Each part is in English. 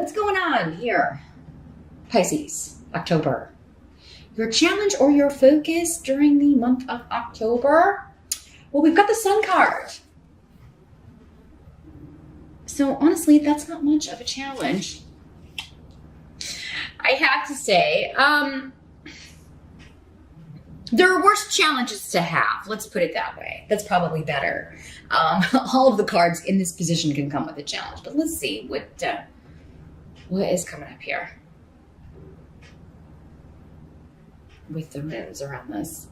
What's going on here? Pisces, October. Your challenge or your focus during the month of October? Well, we've got the Sun card. So honestly, that's not much of a challenge. I have to say, there are worse challenges to have. Let's put it that way. That's probably better. All of the cards in this position can come with a challenge, but let's see what is coming up here with the moons around this.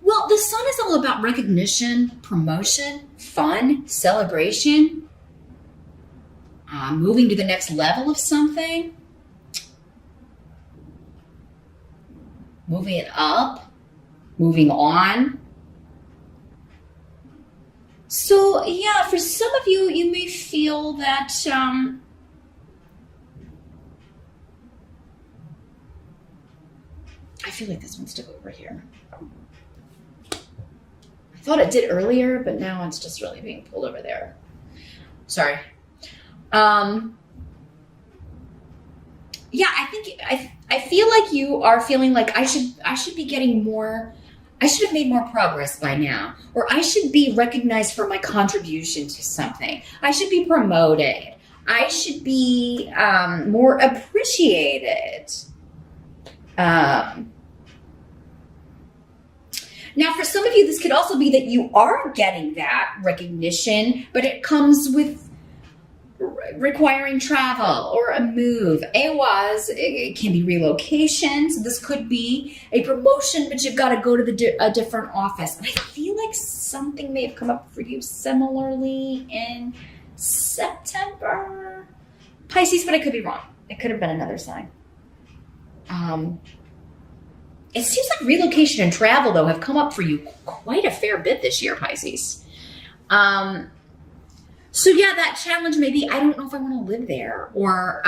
Well, the Sun is all about recognition, promotion, fun, celebration, moving to the next level of something, moving it up, moving on. So yeah, for some of you, you may feel that I feel like this one's stuck over here. I thought it did earlier, but now it's just really being pulled over there. Sorry. Yeah, I feel like you are feeling like I should be getting more. I should have made more progress by now, or I should be recognized for my contribution to something. I should be promoted. I should be more appreciated. Now, for some of you, this could also be that you are getting that recognition, but it comes with requiring travel or a move. It can be relocation. So this could be a promotion, but you've got to go to a different office. And I feel like something may have come up for you similarly in September. Pisces, but I could be wrong. It could have been another sign. It seems like relocation and travel, though, have come up for you quite a fair bit this year, Pisces. So yeah, that challenge maybe, I don't know if I want to live there, or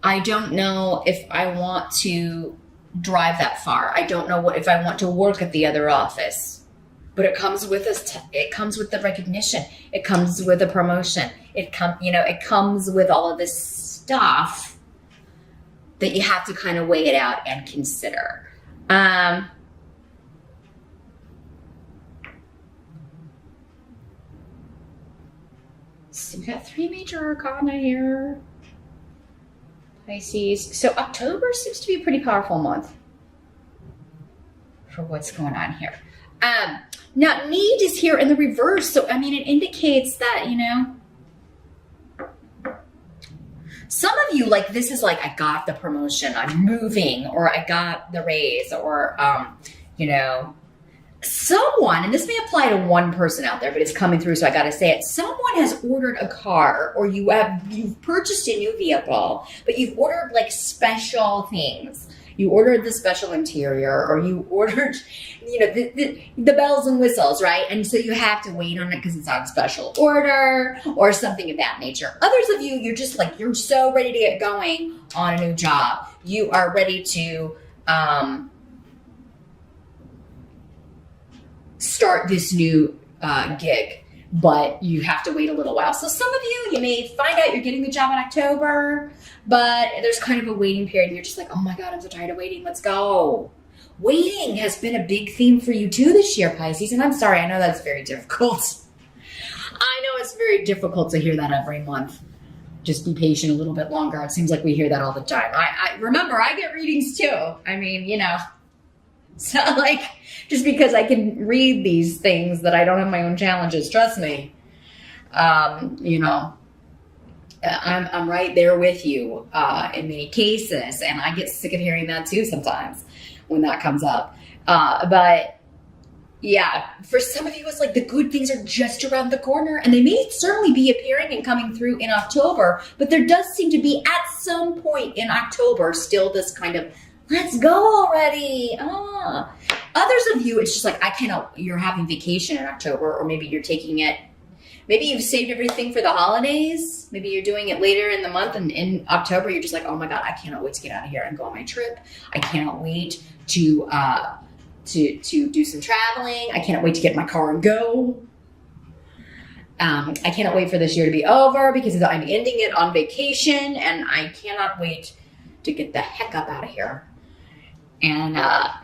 I don't know if I want to drive that far. I don't know if I want to work at the other office. But it comes with it comes with the recognition. It comes with a promotion. It comes with all of this stuff that you have to kind of weigh it out and consider. So we've got 3 major arcana here, Pisces. So October seems to be a pretty powerful month for what's going on here. Now, need is here in the reverse. So, I mean, it indicates that, some of you, like, this is like, I got the promotion, I'm moving, or I got the raise, or, someone, and this may apply to one person out there, but it's coming through, so I got to say it. Someone has ordered a car, or you've purchased a new vehicle, but you've ordered like special things. You ordered the special interior, or you ordered, the bells and whistles, right? And so you have to wait on it because it's on special order or something of that nature. Others of you, you're just like, you're so ready to get going on a new job. You are ready to start this new gig, but you have to wait a little while. So some of you may find out you're getting the job in October, but there's kind of a waiting period and you're just like, oh my God, I'm so tired of waiting. Let's go. Waiting has been a big theme for you too this year, Pisces. And I'm sorry, I know that's very difficult. I know it's very difficult to hear that every month. Just be patient a little bit longer. It seems like we hear that all the time. I remember, I get readings too. I mean, so like, just because I can read these things that I don't have my own challenges, trust me, I'm right there with you in many cases, and I get sick of hearing that too sometimes when that comes up. But yeah, for some of you, it's like the good things are just around the corner, and they may certainly be appearing and coming through in October, but there does seem to be at some point in October still this kind of, let's go already. Others of you, it's just like, I cannot, you're having vacation in October, or maybe you're taking it, maybe you've saved everything for the holidays. Maybe you're doing it later in the month, and in October, you're just like, oh my God, I cannot wait to get out of here and go on my trip. I cannot wait to to do some traveling. I cannot wait to get in my car and go. I cannot wait for this year to be over because I'm ending it on vacation, and I cannot wait to get the heck up out of here and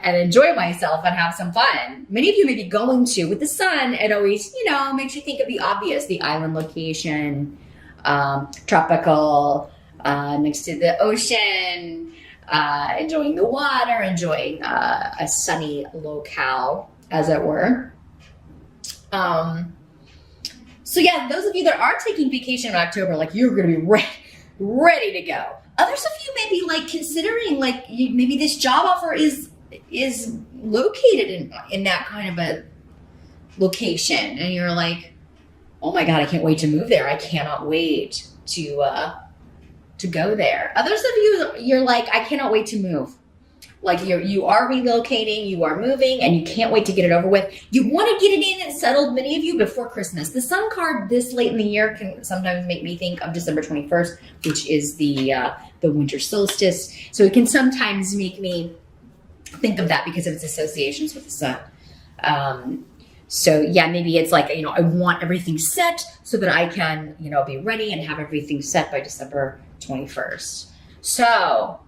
enjoy myself and have some fun. Many of you may be going to. With the sun, it always, makes you think of the obvious, the island location, tropical, next to the ocean, enjoying the water, enjoying a sunny locale, as it were. So yeah, those of you that are taking vacation in October, like, you're going to be ready to go. Others of you may be like considering, like, maybe this job offer is located in that kind of a location, and you're like, oh my God, I can't wait to move there. I cannot wait to go there. Others of you, you're like, I cannot wait to move. Like, you are relocating, you are moving, and you can't wait to get it over with. You want to get it in and settled, many of you, before Christmas. The sun card this late in the year can sometimes make me think of December 21st, which is the winter solstice. So it can sometimes make me think of that because of its associations with the sun. So yeah, maybe it's like, I want everything set so that I can, be ready and have everything set by December 21st. So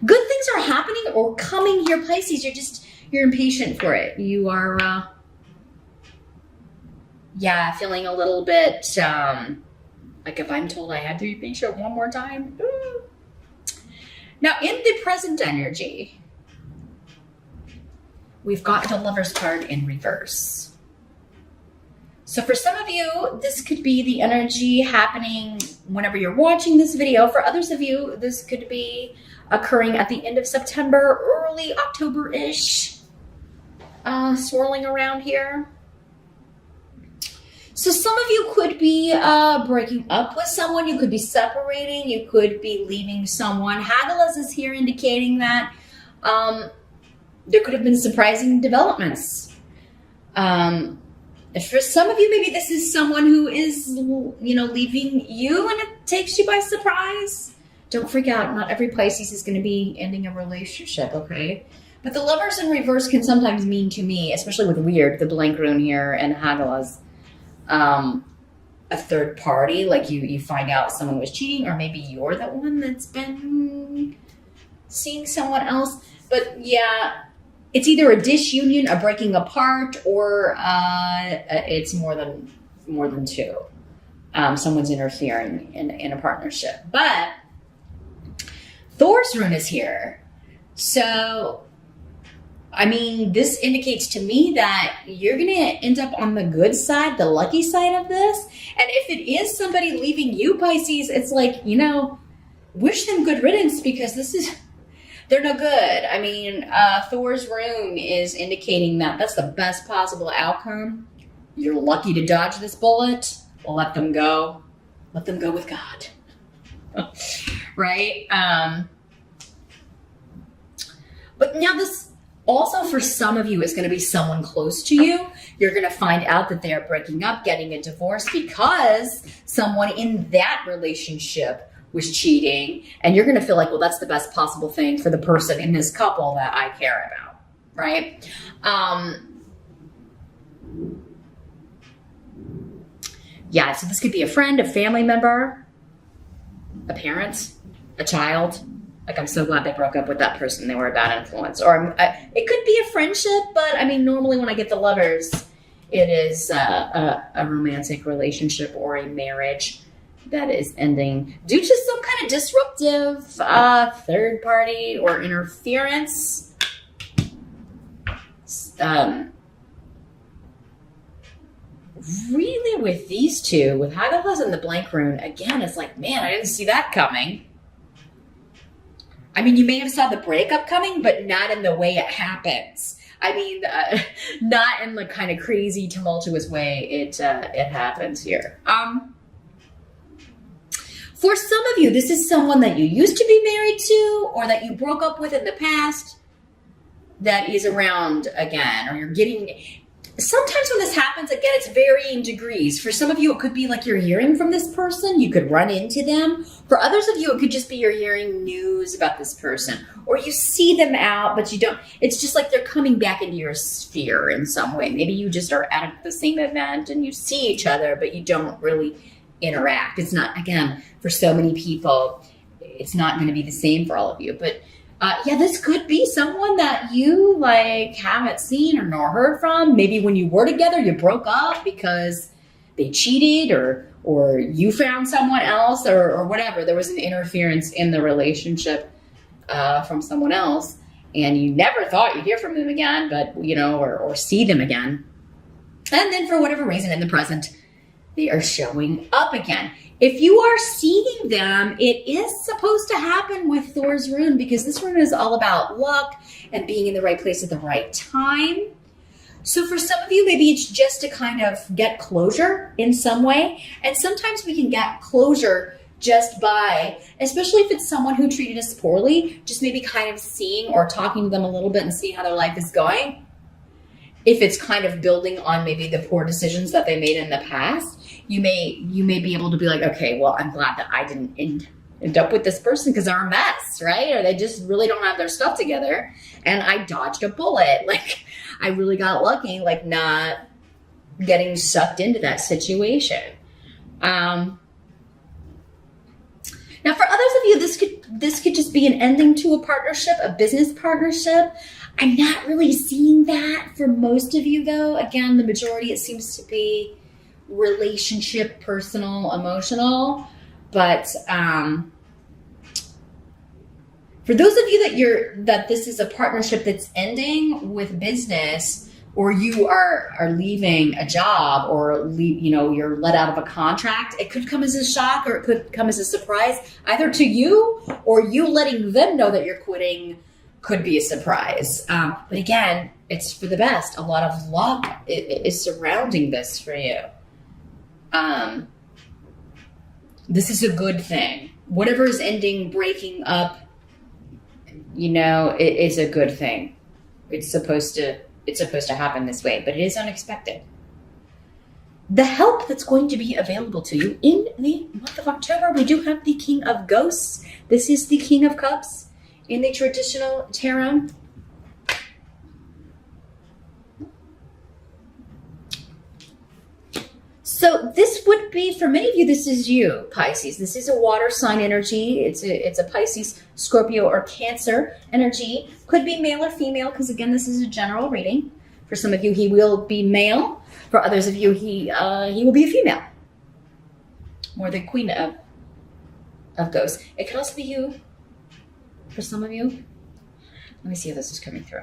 good things are happening or coming here, Pisces. You're impatient for it. You are, feeling a little bit, like, if I'm told I had to be patient one more time. Ooh. Now, in the present energy, we've got the Lover's card in reverse. So for some of you, this could be the energy happening whenever you're watching this video. For others of you, this could be occurring at the end of September, early October-ish, swirling around here. So some of you could be breaking up with someone. You could be separating. You could be leaving someone. Hagelas is here indicating that there could have been surprising developments. For some of you, maybe this is someone who is, leaving you and it takes you by surprise. Don't freak out. Not every Pisces is going to be ending a relationship, okay? But the Lovers in reverse can sometimes mean to me, especially with weird, the blank rune here, and Hagelas, a third party. Like you find out someone was cheating, or maybe you're the one that's been seeing someone else. But yeah, it's either a disunion, a breaking apart, or it's more than two. Someone's interfering in a partnership. But Thor's rune is here. So, this indicates to me that you're going to end up on the good side, the lucky side of this. And if it is somebody leaving you, Pisces, it's like, wish them good riddance, because they're no good. Thor's rune is indicating that that's the best possible outcome. You're lucky to dodge this bullet. Let them go. Let them go with God. Right? But now this also, for some of you, is going to be someone close to you. You're going to find out that they are breaking up, getting a divorce, because someone in that relationship was cheating. And you're going to feel like, well, that's the best possible thing for the person in this couple that I care about. Right? So this could be a friend, a family member, a parent, a child. Like, I'm so glad they broke up with that person. They were a bad influence. Or it could be a friendship, but normally when I get the Lovers, it is a romantic relationship or a marriage that is ending due to some kind of disruptive third party or interference. Really, with these two, with Hagelas and the blank rune, again, it's like, man, I didn't see that coming. You may have saw the breakup coming, but not in the way it happens. Not in the kind of crazy, tumultuous way it happens here. For some of you, this is someone that you used to be married to, or that you broke up with in the past, that is around again, or you're getting. sometimes when this happens, again, it's varying degrees. For some of you, it could be like you're hearing from this person. You could run into them. For others of you, it could just be you're hearing news about this person, or you see them out, but you don't. It's just like they're coming back into your sphere in some way. Maybe you just are at the same event and you see each other, but you don't really interact. It's not, again, for so many people, it's not going to be the same for all of you. But yeah, this could be someone that you like haven't seen or nor heard from. Maybe when you were together, you broke up because they cheated, or you found someone else, or whatever. There was an interference in the relationship from someone else, and you never thought you'd hear from them again, but you know, or see them again. And then for whatever reason in the present, they are showing up again. If you are seeing them, it is supposed to happen with Thor's rune, because this rune is all about luck and being in the right place at the right time. So for some of you, maybe it's just to kind of get closure in some way. And sometimes we can get closure just by, especially if it's someone who treated us poorly, just maybe kind of seeing or talking to them a little bit and seeing how their life is going. If it's kind of building on maybe the poor decisions that they made in the past, you may be able to be like, okay, well, I'm glad that I didn't end up with this person because they're a mess, right? Or they just really don't have their stuff together, and I dodged a bullet. Like, I really got lucky, like not getting sucked into that situation. Now, for others of you, this could just be an ending to a partnership, a business partnership. I'm not really seeing that for most of you, though. Again, the majority, it seems to be relationship, personal, emotional. But for those of you that this is a partnership that's ending with business, or you are leaving a job, or you're let out of a contract, it could come as a shock, or it could come as a surprise, either to you or you letting them know that you're quitting. Could be a surprise. But again, it's for the best. A lot of luck is surrounding this for you. This is a good thing. Whatever is ending, breaking up, it is a good thing. It's supposed to happen this way, but it is unexpected. The help that's going to be available to you in the month of October, we do have the King of Ghosts. This is the King of Cups in the traditional tarot. So this would be, for many of you, this is you, Pisces. This is a water sign energy. It's a Pisces, Scorpio, or Cancer energy. Could be male or female, because again, this is a general reading. For some of you, he will be male. For others of you, he will be a female. Or the Queen of Ghosts. It could also be you. For some of you, let me see if this is coming through.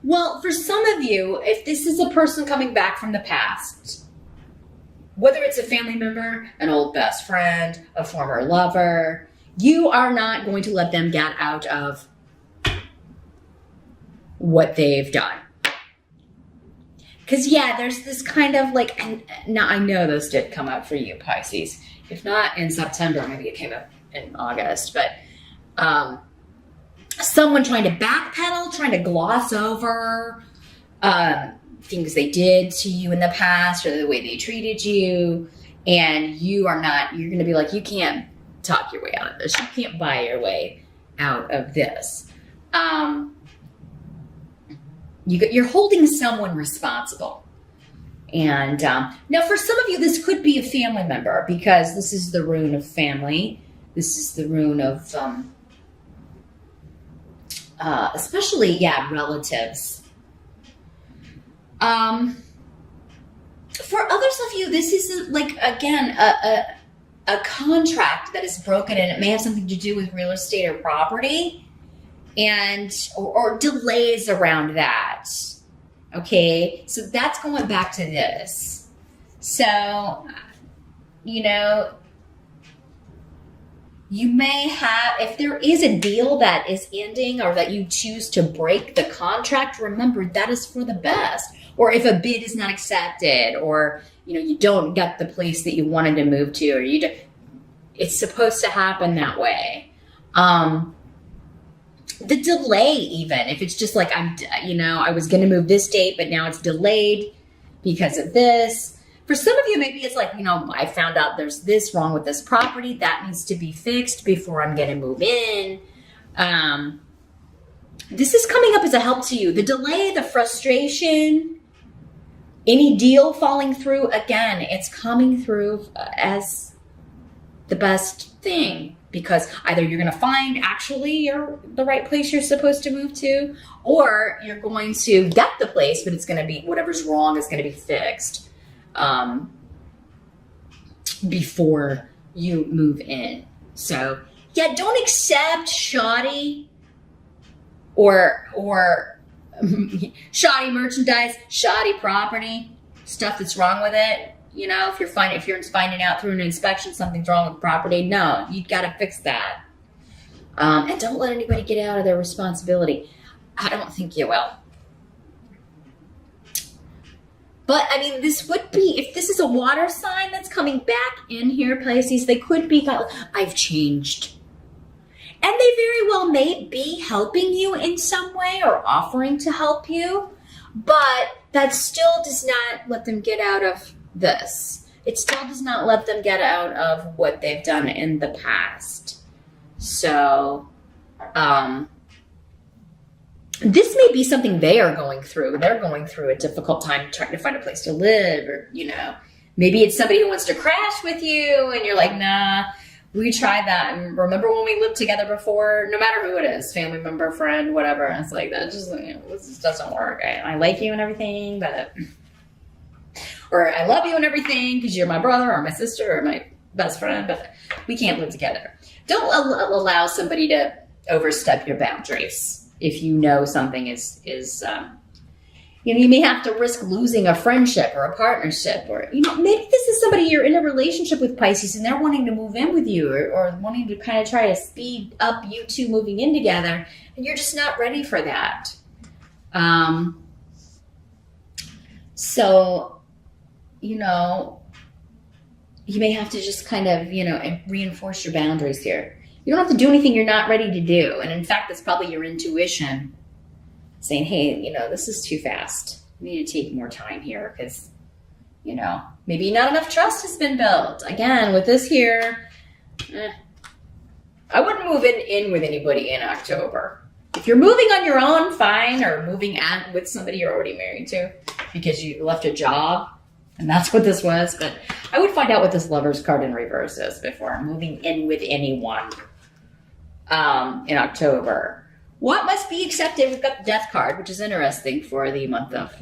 Well, for some of you, if this is a person coming back from the past, whether it's a family member, an old best friend, a former lover, you are not going to let them get out of what they've done. Because, yeah, there's this kind of like, and now I know those did come up for you, Pisces. If not in September, maybe it came up in August. But someone trying to backpedal, trying to gloss over things they did to you in the past, or the way they treated you. And you're going to be like, you can't talk your way out of this. You can't buy your way out of this. You're holding someone responsible. And now for some of you, this could be a family member, because this is the rune of family. This is the rune of, especially, relatives. For others of you, this is like, again, a contract that is broken, and it may have something to do with real estate or property. Or delays around that. Okay, so that's going back to this. So, you may have, if there is a deal that is ending, or that you choose to break the contract, remember that is for the best. Or if a bid is not accepted, or you don't get the place that you wanted to move to, or it's supposed to happen that way. The delay, even if it's just like, I was going to move this date, but now it's delayed because of this. For some of you, maybe it's like, I found out there's this wrong with this property that needs to be fixed before I'm going to move in. This is coming up as a help to you. The delay, the frustration, any deal falling through, again, it's coming through as the best thing, because either you're going to find actually the right place you're supposed to move to, or you're going to get the place, but it's going to be, whatever's wrong is going to be fixed before you move in. So yeah, don't accept shoddy or shoddy merchandise, shoddy property, stuff that's wrong with it. If you're finding out through an inspection something's wrong with the property, no, you got to fix that. And don't let anybody get out of their responsibility. I don't think you will. But I mean, this would be, if this is a water sign that's coming back in here, Pisces, they could be, I've changed. And they very well may be helping you in some way or offering to help you, but that still does not let them get out of this. It still does not let them get out of what they've done in the past. So, this may be something they are going through. They're going through a difficult time trying to find a place to live, or, maybe it's somebody who wants to crash with you and you're like, nah, we tried that. And remember when we lived together before, no matter who it is, family member, friend, whatever. And it's like, that just, this just doesn't work. I like you and everything, but, or I love you and everything because you're my brother or my sister or my best friend, but we can't live together. Don't allow somebody to overstep your boundaries. If you know something is you may have to risk losing a friendship or a partnership, or, maybe this is somebody you're in a relationship with, Pisces, and they're wanting to move in with you, or wanting to kind of try to speed up you two moving in together, and you're just not ready for that. So, you may have to just kind of, reinforce your boundaries here. You don't have to do anything you're not ready to do. And in fact, that's probably your intuition saying, hey, this is too fast. We need to take more time here because, maybe not enough trust has been built. Again, with this here, I wouldn't move in with anybody in October. If you're moving on your own, fine, or moving with somebody you're already married to because you left a job, and that's what this was. But I would find out what this Lover's card in reverse is before moving in with anyone in October. What must be accepted? We've got the Death card, which is interesting for the month of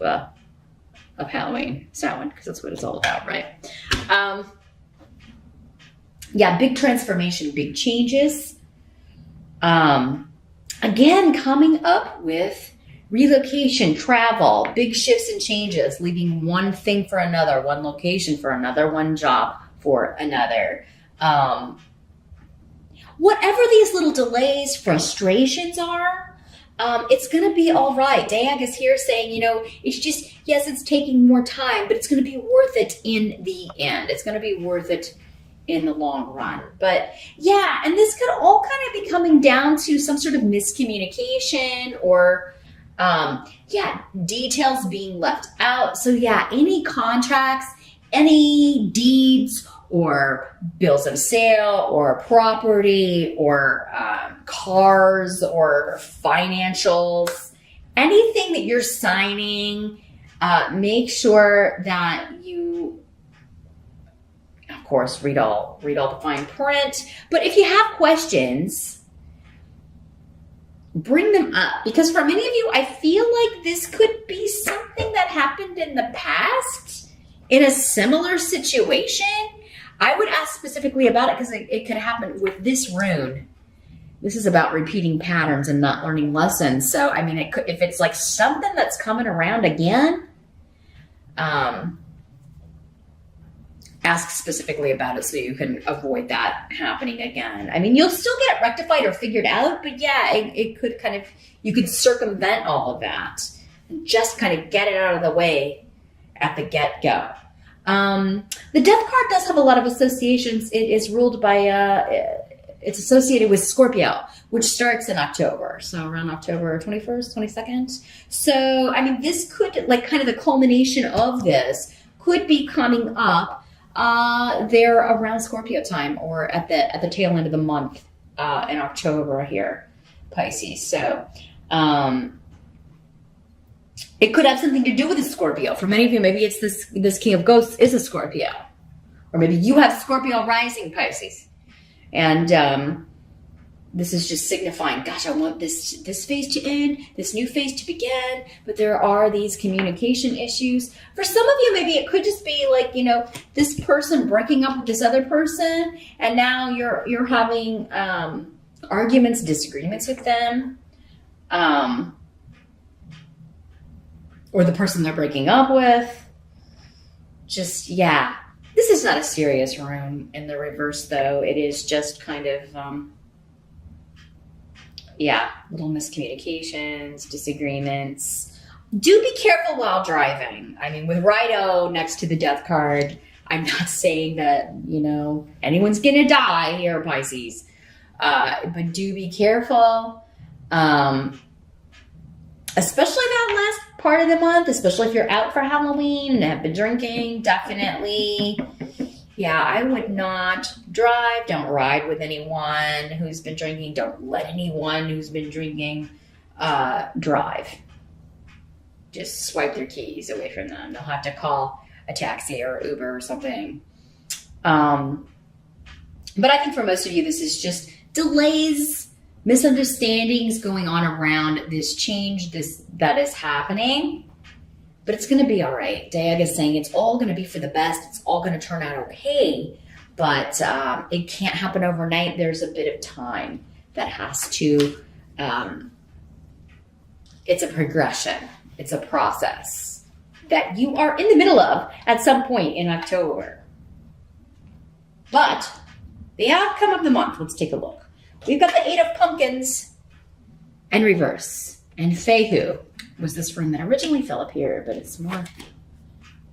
Halloween, Samhain, because that's what it's all about, right? Yeah, big transformation, big changes. Again, coming up with relocation, travel, big shifts and changes, leaving one thing for another, one location for another, one job for another. Whatever these little delays, frustrations are, it's going to be all right. Diag is here saying, it's just, yes, it's taking more time, but it's going to be worth it in the end. It's going to be worth it in the long run. But yeah, and this could all kind of be coming down to some sort of miscommunication or, details being left out. So yeah, any contracts, any deeds, or bills of sale, or property, or cars, or financials, anything that you're signing, make sure that you, of course, read all the fine print. But if you have questions, bring them up, because for many of you, I feel like this could be something that happened in the past in a similar situation. I would ask specifically about it because it could happen with this rune. This is about repeating patterns and not learning lessons. So, I mean, if it's like something that's coming around again, ask specifically about it so you can avoid that happening again. I mean, you'll still get it rectified or figured out, but yeah, it could kind of, you could circumvent all of that and just kind of get it out of the way at the get-go. The death card does have a lot of associations. It is ruled by, it's associated with Scorpio, which starts in October. So around October 21st, 22nd. So, I mean, this could, like, kind of the culmination of this could be coming up there around Scorpio time, or at the tail end of the month in October here, Pisces. So, it could have something to do with a Scorpio. For many of you, maybe it's this King of Ghosts is a Scorpio. Or maybe you have Scorpio rising, Pisces. And this is just signifying, gosh, I want this phase to end, this new phase to begin. But there are these communication issues. For some of you, maybe it could just be like, you know, this person breaking up with this other person. And now you're having arguments, disagreements with them. Or the person they're breaking up with. Just, yeah. This is not a serious room in the reverse, though. It is just kind of, yeah, little miscommunications, disagreements. Do be careful while driving. I mean, with Righto next to the death card, I'm not saying that, you know, anyone's going to die here, Pisces. But do be careful. Especially that last part of the month, especially if you're out for Halloween and have been drinking, definitely. Yeah, I would not drive. Don't ride with anyone who's been drinking. Don't let anyone who's been drinking drive. Just swipe their keys away from them. They'll have to call a taxi or Uber or something. But I think for most of you, this is just delays, misunderstandings going on around this change that is happening. But it's going to be all right. Diag is saying it's all going to be for the best. It's all going to turn out okay. But it can't happen overnight. There's a bit of time that has to, it's a progression. It's a process that you are in the middle of at some point in October. But the outcome of the month, let's take a look. We've got the 8 of Pumpkins and reverse. And Fehu was this room that originally fell up here, but it's more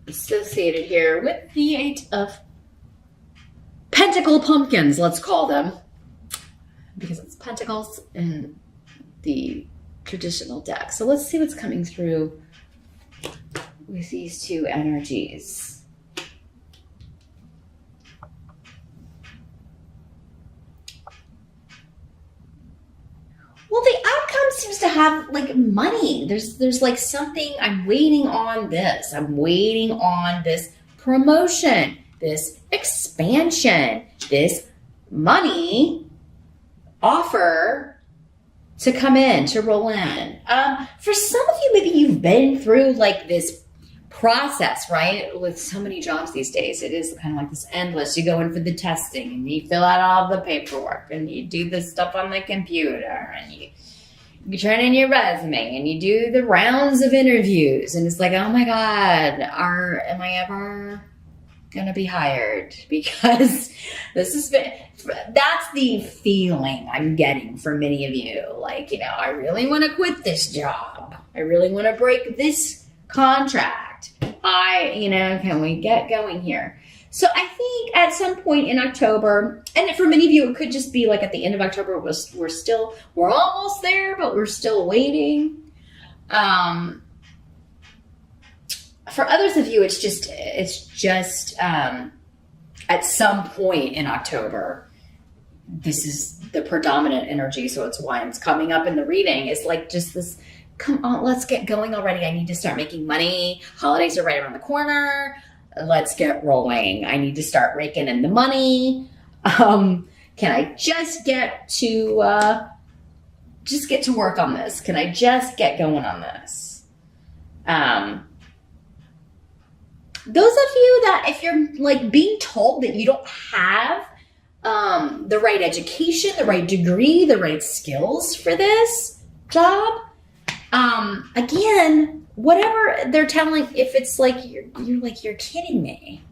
associated here with the 8 of Pentacle Pumpkins, let's call them. Because it's pentacles in the traditional deck. So let's see what's coming through with these two energies. Well, the outcome seems to have like money. There's like something, I'm waiting on this. I'm waiting on this promotion, this expansion, this money offer to come in, to roll in. For some of you, maybe you've been through like this process, right? With so many jobs these days, it is kind of like this endless. You go in for the testing and you fill out all the paperwork and you do this stuff on the computer and you turn in your resume and you do the rounds of interviews and it's like, oh my God, am I ever going to be hired? Because this has been, that's the feeling I'm getting for many of you. Like, you know, I really want to quit this job. I really want to break this contract. Can we get going here? So I think at some point in October, and for many of you, it could just be like at the end of October, we're almost there, but we're still waiting. For others of you, it's just at some point in October, this is the predominant energy. So it's why it's coming up in the reading. It's like just this, come on, let's get going already. I need to start making money. Holidays are right around the corner. Let's get rolling. I need to start raking in the money. Can I just get to work on this? Can I just get going on this? Those of you that if you're like being told that you don't have the right education, the right degree, the right skills for this job, again, whatever they're telling, if it's like you're kidding me.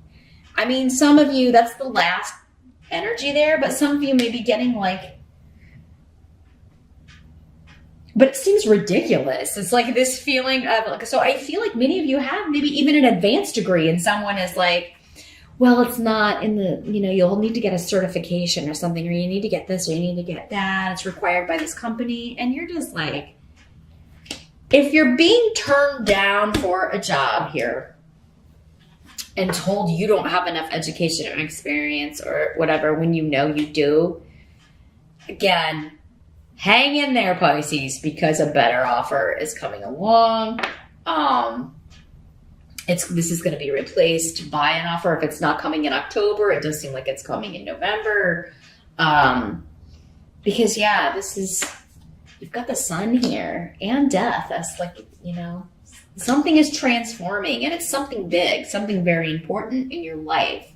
I mean, some of you, that's the last energy there, but some of you may be getting like, But it seems ridiculous. It's like this feeling of, like, so I feel like many of you have maybe even an advanced degree and someone is like, well, it's not in the, you'll need to get a certification or something, or you need to get this, or you need to get that. It's required by this company. And you're just like, if you're being turned down for a job here and told you don't have enough education or experience or whatever, when you know you do, again, hang in there, Pisces, because a better offer is coming along. This is going to be replaced by an offer. If it's not coming in October, it does seem like it's coming in November. Because you've got the sun here and death. That's like, something is transforming, and it's something big, something very important in your life.